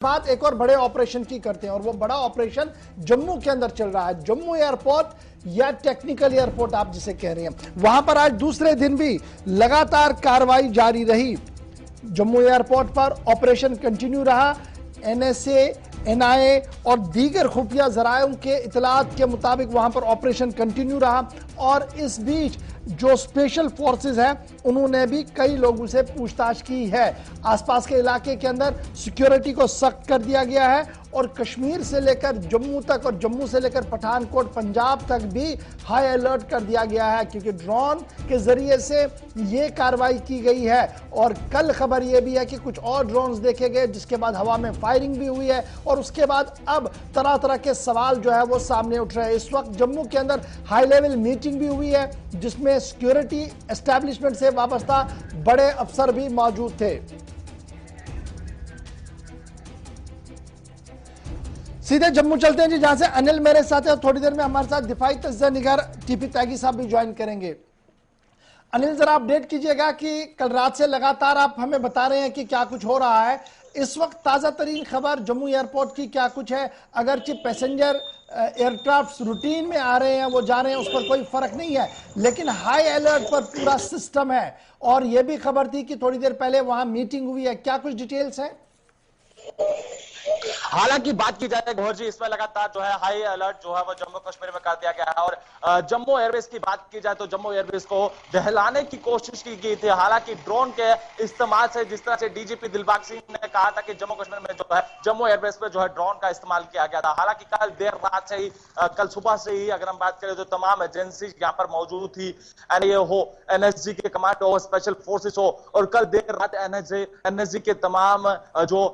बात एक और बड़े ऑपरेशन की करते हैं और वो बड़ा ऑपरेशन जम्मू के अंदर चल रहा है। जम्मू एयरपोर्ट या टेक्निकल एयरपोर्ट आप जिसे कह रहे हैं, वहां पर आज दूसरे दिन भी लगातार कार्रवाई जारी रही। जम्मू एयरपोर्ट पर ऑपरेशन कंटिन्यू रहा। एनएसए, एनआईए और दीगर खुफिया जरायों के इतलात के मुताबिक वहां पर ऑपरेशन कंटिन्यू रहा और इस बीच जो स्पेशल फोर्सेस हैं उन्होंने भी कई लोगों से पूछताछ की है। आसपास के इलाके के अंदर सिक्योरिटी को सख्त कर दिया गया है और कश्मीर से लेकर जम्मू तक और जम्मू से लेकर पठानकोट पंजाब तक भी हाई अलर्ट कर दिया गया है, क्योंकि ड्रोन के जरिए से ये कार्रवाई की गई है। और कल खबर यह भी है कि कुछ और ड्रोन्स देखे गए जिसके बाद हवा में फायरिंग भी हुई है और उसके बाद अब तरह तरह के सवाल जो है वो सामने उठ रहे हैं। इस वक्त जम्मू के अंदर हाई लेवल मीटिंग भी हुई है जिसमें सिक्योरिटी एस्टैब्लिशमेंट से वाबस्ता बड़े अफसर भी मौजूद थे। सीधे जम्मू चलते हैं जी, जहां से अनिल मेरे साथ है और थोड़ी देर में हमारे साथ दिफाई तज्ज़िया निगार टीपी त्यागी साहब भी ज्वाइन करेंगे। अनिल, जरा अपडेट कीजिएगा कि कल रात से लगातार आप हमें बता रहे हैं कि क्या कुछ हो रहा है। इस वक्त ताजा तरीन खबर जम्मू एयरपोर्ट की क्या कुछ है? अगरचे पैसेंजर एयरक्राफ्ट रूटीन में आ रहे हैं, वो जा रहे हैं, उस पर कोई फर्क नहीं है, लेकिन हाई अलर्ट पर पूरा सिस्टम है। और यह भी खबर थी कि थोड़ी देर पहले वहां मीटिंग हुई है, क्या कुछ डिटेल्स है? हालांकि बात की जाए गौहर जी, इसमें लगातार जो है हाई अलर्ट जो है वो जम्मू कश्मीर में कर दिया गया है। और जम्मू एयरवेज की बात की जाए तो जम्मू एयरवेज को दहलाने की कोशिश की गई थी। हालांकि ड्रोन के इस्तेमाल से, जिस तरह से डीजीपी दिलबाग सिंह ने कहा था कि जम्मू कश्मीर में जो है जम्मू एयरवेज पे जो है ड्रोन का इस्तेमाल किया गया था। हालांकि कल देर रात से ही, कल सुबह से ही अगर हम बात करें तो तमाम एजेंसी यहाँ पर मौजूद थी। एनआईए हो, एनएसजी के कमांडो हो, स्पेशल फोर्सेस हो, और कल देर रात एनएसजी के तमाम जो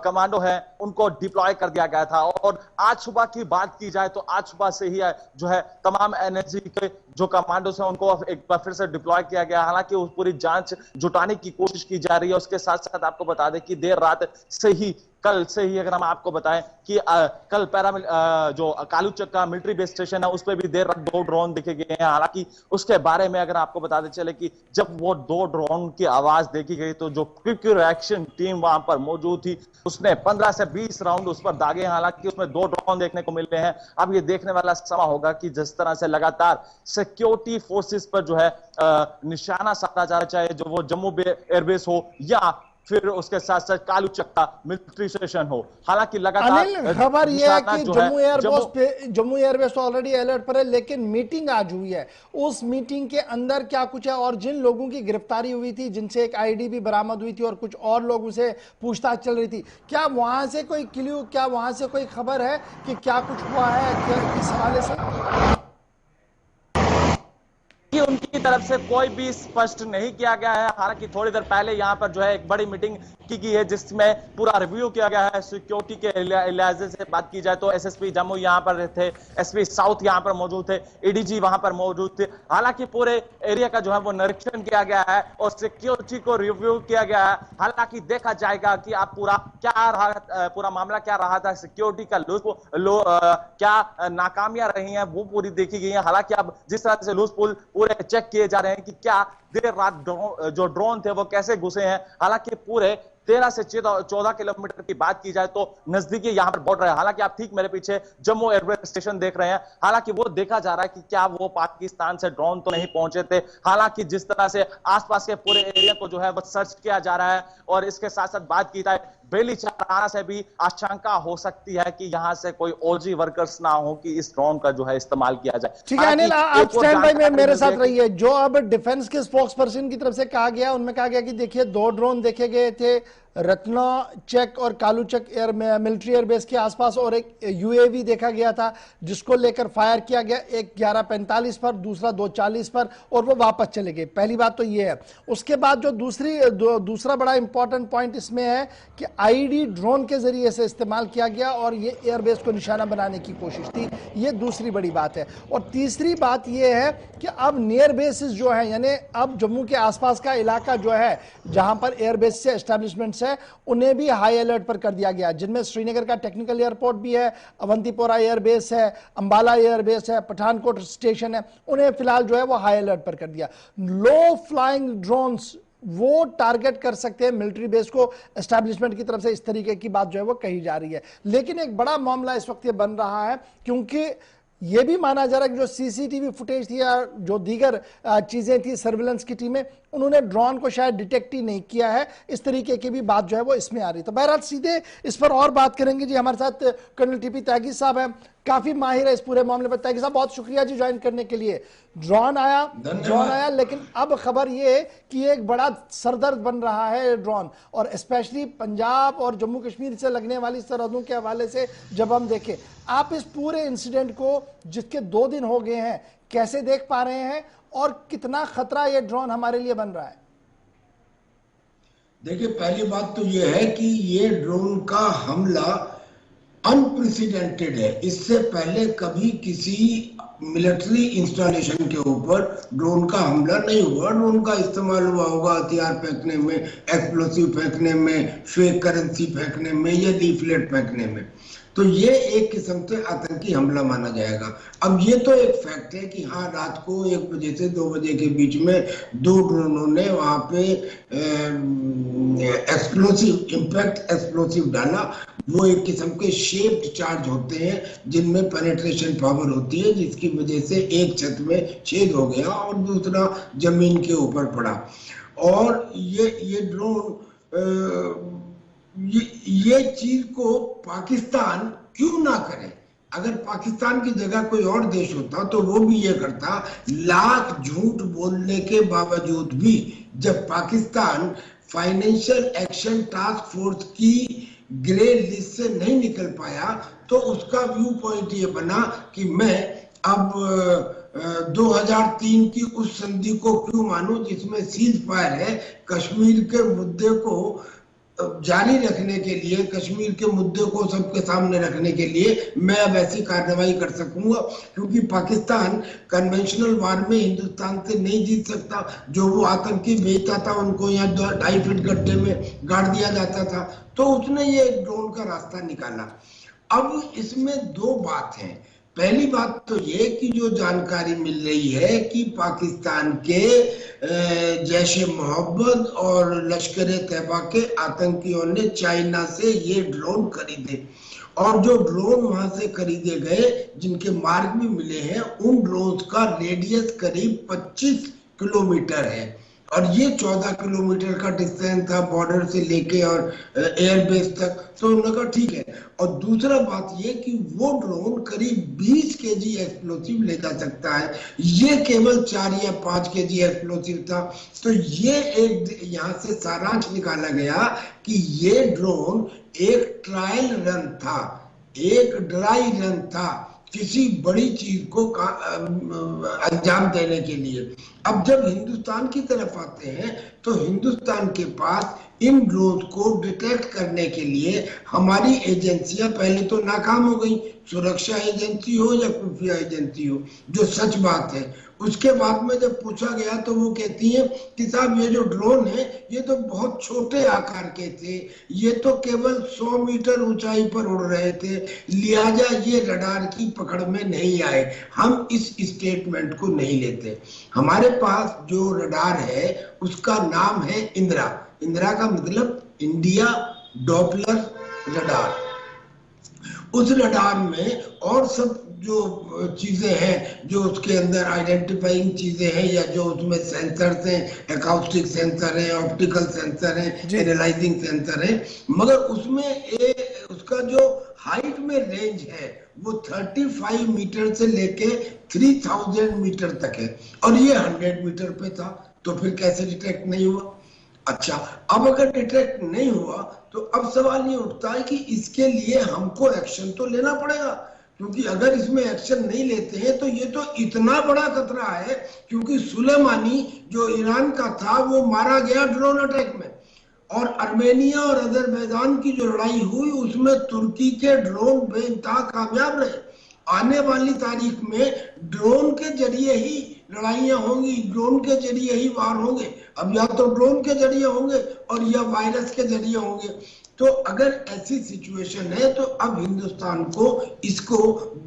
कमांडो है उनको डिप्लॉय कर दिया गया था। और आज सुबह की बात की जाए तो आज सुबह से ही जो है तमाम एनएसजी के जो कमांडोस हैं उनको एक बार फिर से डिप्लॉय किया गया। हालांकि उस पूरी जांच जुटाने की कोशिश की जा रही है। उसके साथ साथ आपको बता दें कि देर रात से ही, कल से ही अगर हम आपको बताएं कि कल जो कालूचक का मिलिट्री बेस स्टेशन है उस पर भी देर रात 2 ड्रोन देखे गए हैं। हालांकि उसके बारे में अगर आपको बताते चले कि जब वो 2 ड्रोन की आवाज देखी गई तो जो क्विक रिएक्शन टीम वहां पर मौजूद थी उसने 15 से 20 राउंड उस पर दागे। हालांकि उसमें 2 ड्रोन देखने को मिल रहे हैं। अब ये देखने वाला समय होगा कि जिस तरह से लगातार सिक्योरिटी फोर्सेस पर जो है निशाना साधा जा रहा है, चाहे जो वो जम्मू एयरबेस हो या फिर उसके साथ साथ कालूचक का मिलिट्री स्टेशन हो। हालांकि लगातार खबर यह है कि जम्मू एयरबेस तो ऑलरेडी अलर्ट पर है, लेकिन मीटिंग आज हुई है। उस मीटिंग के अंदर क्या कुछ है और जिन लोगों की गिरफ्तारी हुई थी, जिनसे एक आईडी भी बरामद हुई थी और कुछ और लोगों से पूछताछ चल रही थी, क्या वहां से कोई क्लू, क्या वहां से कोई खबर है कि क्या कुछ हुआ है, क्या इस हवाले से? उनकी तरफ से कोई भी स्पष्ट नहीं किया गया है। हालांकि थोड़ी देर पहले यहां पर जो है एक बड़ी मीटिंग की गई है जिसमें पूरा रिव्यू किया गया है। सिक्योरिटी के लिहाजे से बात की जाए तो एसएसपी जम्मू यहां पर थे, एसपी साउथ यहां पर मौजूद थे, एडीजी वहां पर मौजूद थे। हालांकि पूरे एरिया का जो है वो निरीक्षण किया गया है और सिक्योरिटी को रिव्यू किया गया है। हालांकि देखा जाएगा कि आप पूरा मामला क्या रहा था, सिक्योरिटी का क्या नाकामियां रही हैं वो पूरी देखी गई है। हालांकि अब जिस तरह से लूज पुल पूरे चेक किए जा रहे हैं कि क्या देर रात जो ड्रोन थे वो कैसे घुसे हैं। हालांकि पूरे 13 से 14 किलोमीटर की बात की जाए तो नजदीकी यहां पर बॉर्डर है। हालांकि आप ठीक मेरे पीछे जम्मू एयरवेज स्टेशन देख रहे हैं। हालांकि वो देखा जा रहा है कि क्या वो पाकिस्तान से ड्रोन तो नहीं पहुंचे थे। हालांकि जिस तरह से आसपास के पूरे एरिया को जो है वो सर्च किया जा रहा है और इसके साथ साथ बात की जाए बेली चाराना से भी आशंका हो सकती है कि यहां से कोई ओजी वर्कर्स ना हो कि इस ड्रोन का जो है इस्तेमाल किया जाए। ठीक है अनिल, आप स्टैंड बाय में मेरे साथ रहिए। जो अब डिफेंस के स्पोक्स पर्सन की तरफ से कहा गया, उनमें कहा गया कि देखिए 2 ड्रोन देखे गए थे रत्ना चेक और कालूचक मिलिट्री एयरबेस के आसपास और एक यूएवी देखा गया था जिसको लेकर फायर किया गया, एक 11:45 पर, दूसरा 2:40 पर, और वो वापस चले गए। पहली बात तो ये है। उसके बाद जो दूसरा बड़ा इंपॉर्टेंट पॉइंट इसमें है कि आईडी ड्रोन के जरिए से इस्तेमाल किया गया और ये एयरबेस को निशाना बनाने की कोशिश थी। ये दूसरी बड़ी बात है। और तीसरी बात ये है कि अब नियर बेसिस जो है, यानी अब जम्मू के आसपास का इलाका जो है जहां पर एयरबेस से एस्टेब्लिशमेंट है उन्हें भी हाई अलर्ट पर कर दिया गया, जिनमें श्रीनगर का टेक्निकल एयरपोर्ट भी है, अवंतीपोरा एयरबेस है, अंबाला एयरबेस है, पठानकोट स्टेशन है, उन्हें फिलहाल जो है वो हाई अलर्ट पर कर दिया। लो फ्लाइंग ड्रोन्स वो टारगेट कर सकते हैं मिलिट्री बेस को। एस्टैब्लिशमेंट की तरफ से इस तरीके की बात जो है वो कही जा रही है। लेकिन एक बड़ा मामला इस वक्त ये बन रहा है, क्योंकि ये भी माना जा रहा है कि जो सीसीटीवी फुटेज थी या जो दीगर चीजें थी, सर्विलेंस की टीमें, उन्होंने ड्रोन को शायद डिटेक्ट ही नहीं किया है। इस तरीके की भी बात जो है वो इसमें आ रही है। तो बहरहाल सीधे इस पर और बात करेंगे जी। हमारे साथ कर्नल टीपी त्यागी साहब हैं, काफी माहिर है इस पूरे मामले पर। त्यागी साहब, बहुत शुक्रिया जी ज्वाइन करने के लिए। ड्रोन आया, लेकिन अब खबर ये कि एक बड़ा सरदर्द बन रहा है ड्रोन, और स्पेशली पंजाब और जम्मू कश्मीर से लगने वाली सरहदों के हवाले से जब हम देखें, आप इस पूरे इंसिडेंट को जिसके 2 दिन हो गए हैं कैसे देख पा रहे हैं, और कितना खतरा ये ड्रोन हमारे लिए बन रहा है? देखिए, पहली बात तो ये है कि ये ड्रोन का हमला अनप्रेसिडेंटेड है। इससे पहले कभी किसी मिलिट्री इंस्टॉलेशन के ऊपर ड्रोन का हमला नहीं हुआ। ड्रोन का इस्तेमाल हुआ होगा हथियार फेंकने में, एक्सप्लोसिव फेंकने में, फेक करेंसी फेंकने में या लीफलेट फेंकने में। तो ये एक किस्म से आतंकी हमला माना जाएगा। अब ये तो एक फैक्ट है कि हाँ, रात को 1 बजे से 2 बजे के बीच में 2 ड्रोनों ने वहां पे इम्पैक्ट एक्सप्लोसिव डाला। वो एक किस्म के शेप्ड चार्ज होते हैं जिनमें पेनिट्रेशन पावर होती है, जिसकी वजह से एक छत में छेद हो गया और दूसरा जमीन के ऊपर पड़ा। और ये ड्रोन ये चीज को पाकिस्तान क्यों ना करे? अगर पाकिस्तान की जगह कोई और देश होता तो वो भी ये करता। लाख झूठ बोलने के बावजूद भी जब Pakistan financial action task force की ग्रे लिस्ट से नहीं निकल पाया, तो उसका व्यू पॉइंट ये बना कि मैं अब 2003 की उस संधि को क्यों मानूं जिसमें सीज फायर है। कश्मीर के मुद्दे को जारी रखने के लिए, कश्मीर के मुद्दे को सबके सामने रखने के लिए मैं अब ऐसी कार्रवाई कर सकूंगा, क्योंकि पाकिस्तान कन्वेंशनल वार में हिंदुस्तान से नहीं जीत सकता। जो वो आतंकी भेजता था उनको यहाँ 2.5 फीट गड्ढे में गाड़ दिया जाता था। तो उसने ये ड्रोन का रास्ता निकाला। अब इसमें 2 बात हैं। पहली बात तो ये कि जो जानकारी मिल रही है कि पाकिस्तान के जैश-ए मोहब्बत और लश्कर-ए तैयबा के आतंकियों ने चाइना से ये ड्रोन खरीदे, और जो ड्रोन वहां से खरीदे गए, जिनके मार्क भी मिले हैं, उन ड्रोन का रेडियस करीब 25 किलोमीटर है। और ये 14 किलोमीटर का डिस्टेंस था बॉर्डर से लेके और एयरबेस तक। तो उन्होंने कहा ठीक है। और दूसरा बात ये कि वो ड्रोन करीब 20 केजी एक्सप्लोसिव ले जा सकता है, ये केवल 4 या 5 केजी एक्सप्लोसिव था। तो ये एक यहाँ से सारांश निकाला गया कि ये ड्रोन एक ट्रायल रन था, एक ड्राई रन था किसी बड़ी चीज को अंजाम देने के लिए। अब जब हिंदुस्तान की तरफ आते हैं तो हिंदुस्तान के पास इन ड्रोन को डिटेक्ट करने के लिए हमारी एजेंसियां पहले तो नाकाम हो गई, सुरक्षा एजेंसी हो या खुफिया एजेंसी हो, जो सच बात है। उसके बाद में जब पूछा गया तो वो कहती है कि साहब ये जो ड्रोन है ये तो बहुत छोटे आकार के थे, ये तो केवल 100 मीटर ऊंचाई पर उड़ रहे थे, लिहाजा ये रडार की पकड़ में नहीं आए, हम इस स्टेटमेंट को नहीं लेते। हमारे पास जो रडार है उसका नाम है इंदिरा। इंदिरा का मतलब इंडिया डॉपलर रडार। उस रडार में और सब जो चीजें हैं, जो उसके अंदर आइडेंटिफाइंग चीजें हैं या जो उसमें सेंसर्स हैं, एकॉस्टिक सेंसर है, ऑप्टिकल सेंसर है, एनालाइजिंग सेंसर है, मगर उसमें उसका जो हाइट में रेंज है वो 35 मीटर से लेके 3000 मीटर तक है, और ये 100 मीटर पे था। तो फिर कैसे डिटेक्ट नहीं हुआ? अच्छा, अब अगर डिटेक्ट नहीं हुआ तो अब सवाल ये उठता है कि इसके लिए हमको एक्शन तो लेना पड़ेगा, क्योंकि अगर इसमें एक्शन नहीं लेते हैं तो ये तो इतना बड़ा खतरा है, क्योंकि सुलेमानी जो ईरान का था वो मारा गया ड्रोन अटैक में, और आर्मेनिया और अजरबैजान की जो लड़ाई हुई उसमें तुर्की के ड्रोन बेइंतहा कामयाब रहे। आने वाली तारीख में ड्रोन के जरिए ही लड़ाइयां होंगी, ड्रोन के जरिए ही वार होंगे। अब या तो ड्रोन के जरिए होंगे और या वायरस के जरिए होंगे। तो अगर ऐसी सिचुएशन है तो अब हिंदुस्तान को इसको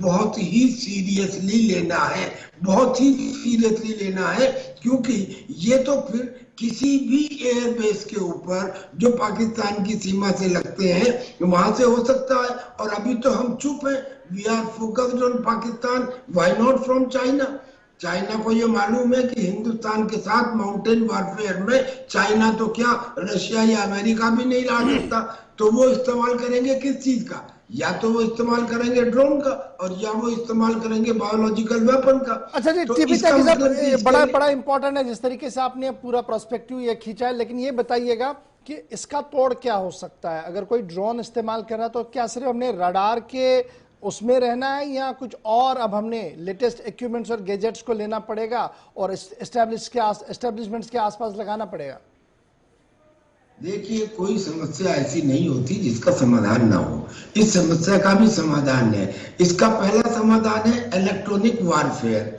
बहुत ही सीरियसली लेना है, बहुत ही सीरियसली लेना है, क्योंकि ये तो फिर किसी भी एयरबेस के ऊपर जो पाकिस्तान की सीमा से लगते हैं वहां से हो सकता है। और अभी तो हम चुप हैं, we are focused on Pakistan, why not from China. China को ये मालूम है कि हिंदुस्तान के साथ माउंटेन वॉरफेयर में चाइना तो क्या रशिया या अमेरिका भी नहीं ला सकता। तो वो इस्तेमाल करेंगे किस चीज का? या तो वो इस्तेमाल करेंगे ड्रोन का, और या वो इस्तेमाल करेंगे बायोलॉजिकल वेपन का। अच्छा जी, तो टीपी इसका साहब, मतलब कि बड़ा बड़ा इंपॉर्टेंट है जिस तरीके से आपने पूरा प्रोस्पेक्टिव ये खींचा है, लेकिन ये बताइएगा कि इसका तोड़ क्या हो सकता है? अगर कोई ड्रोन इस्तेमाल कर रहा है तो क्या सिर्फ हमने रडार के उसमें रहना है, या कुछ और अब हमने लेटेस्ट इक्विपमेंट्स और गैजेट्स को लेना पड़ेगा और एस्टेब्लिशमेंट्स के आसपास लगाना पड़ेगा? देखिए, कोई समस्या ऐसी नहीं होती जिसका समाधान ना हो। इस समस्या का भी समाधान है। इसका पहला समाधान है इलेक्ट्रॉनिक वॉरफेयर।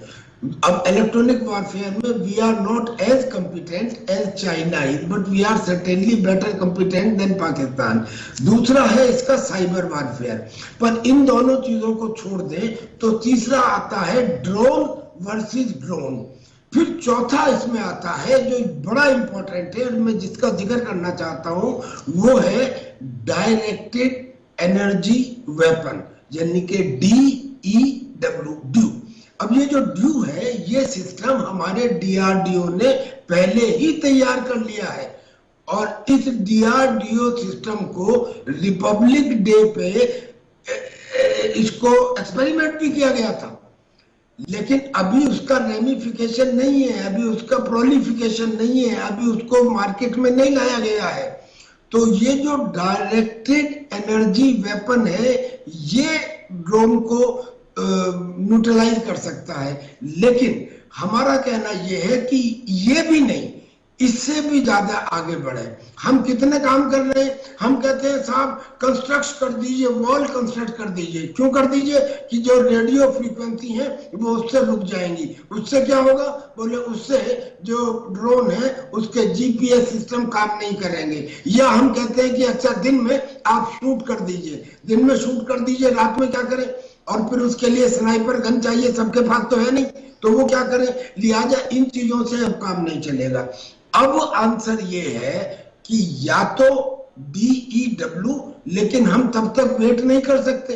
अब इलेक्ट्रॉनिक वॉरफेयर में we are not as competent as China is, but we are certainly better competent than Pakistan. दूसरा है इसका साइबर वॉरफेयर। पर इन दोनों चीजों को छोड़ दें तो तीसरा आता है ड्रोन वर्सेस ड्रोन। फिर चौथा इसमें आता है जो बड़ा इंपॉर्टेंट है, मैं जिसका जिक्र करना चाहता हूं, वो है डायरेक्टेड एनर्जी वेपन, यानी कि DEW। अब ये जो ड्यू है, ये सिस्टम हमारे DRDO ने पहले ही तैयार कर लिया है, और इस DRDO सिस्टम को रिपब्लिक डे पे इसको एक्सपेरिमेंट भी किया गया था। लेकिन अभी उसका रेमिफिकेशन नहीं है, अभी उसका प्रोलिफिकेशन नहीं है, अभी उसको मार्केट में नहीं लाया गया है। तो ये जो डायरेक्टेड एनर्जी वेपन है, ये ड्रोन को न्यूट्रलाइज कर सकता है। लेकिन हमारा कहना यह है कि ये भी नहीं, इससे भी ज्यादा आगे बढ़े। हम कितने काम कर रहे हैं? हम कहते हैं साहब कंस्ट्रक्ट कर दीजिए, वॉल कंस्ट्रक्ट कर दीजिए। क्यों कर दीजिए? कि जो रेडियो फ्रीक्वेंसी है वो उससे रुक जाएंगी। उससे क्या होगा? बोले उससे जो ड्रोन है उसके GPS सिस्टम काम नहीं करेंगे। या हम कहते हैं कि अच्छा दिन में आप शूट कर दीजिए, दिन में शूट कर दीजिए, रात में क्या करें? और फिर उसके लिए स्नाइपर गन चाहिए, सबके पास तो है नहीं, तो वो क्या करें? लिहाजा इन चीजों से अब काम नहीं चलेगा। अब आंसर ये है कि या तो DEW, लेकिन हम तब तक वेट नहीं कर सकते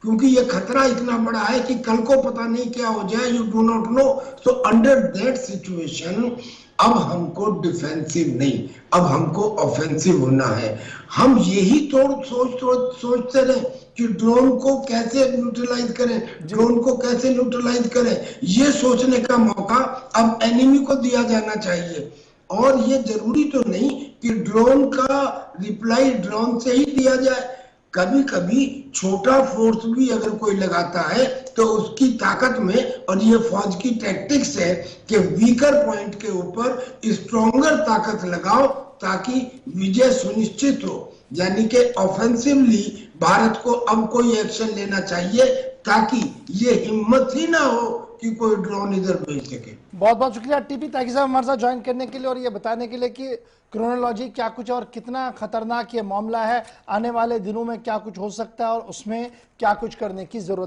क्योंकि ये खतरा इतना बड़ा है कि कल को पता नहीं क्या हो जाए, you do not know. So under that situation अब हमको डिफेंसिव नहीं, अब हमको ऑफेंसिव होना है। हम यही सोचते रहे कि ड्रोन को कैसे न्यूट्रलाइज करें, ड्रोन को कैसे न्यूट्रलाइज करें, ये सोचने का मौका अब एनिमी को दिया जाना चाहिए। और ये जरूरी तो नहीं कि ड्रोन का रिप्लाई ड्रोन से ही दिया जाए। कभी कभी छोटा फोर्स भी अगर कोई लगाता है तो उसकी ताकत में, और ये फौज की टैक्टिक्स है कि वीकर पॉइंट के ऊपर स्ट्रॉन्गर ताकत लगाओ ताकि विजय सुनिश्चित हो। यानी कि ऑफेंसिवली भारत को अब कोई एक्शन लेना चाहिए ताकि ये हिम्मत ही ना हो कि कोई ड्रोन इधर भेज सके। बहुत बहुत शुक्रिया टीपी ताकि साहब हमारे साथ ज्वाइन करने के लिए और ये बताने के लिए कि क्रोनोलॉजी क्या कुछ और कितना खतरनाक ये मामला है, आने वाले दिनों में क्या कुछ हो सकता है और उसमें क्या कुछ करने की जरूरत है।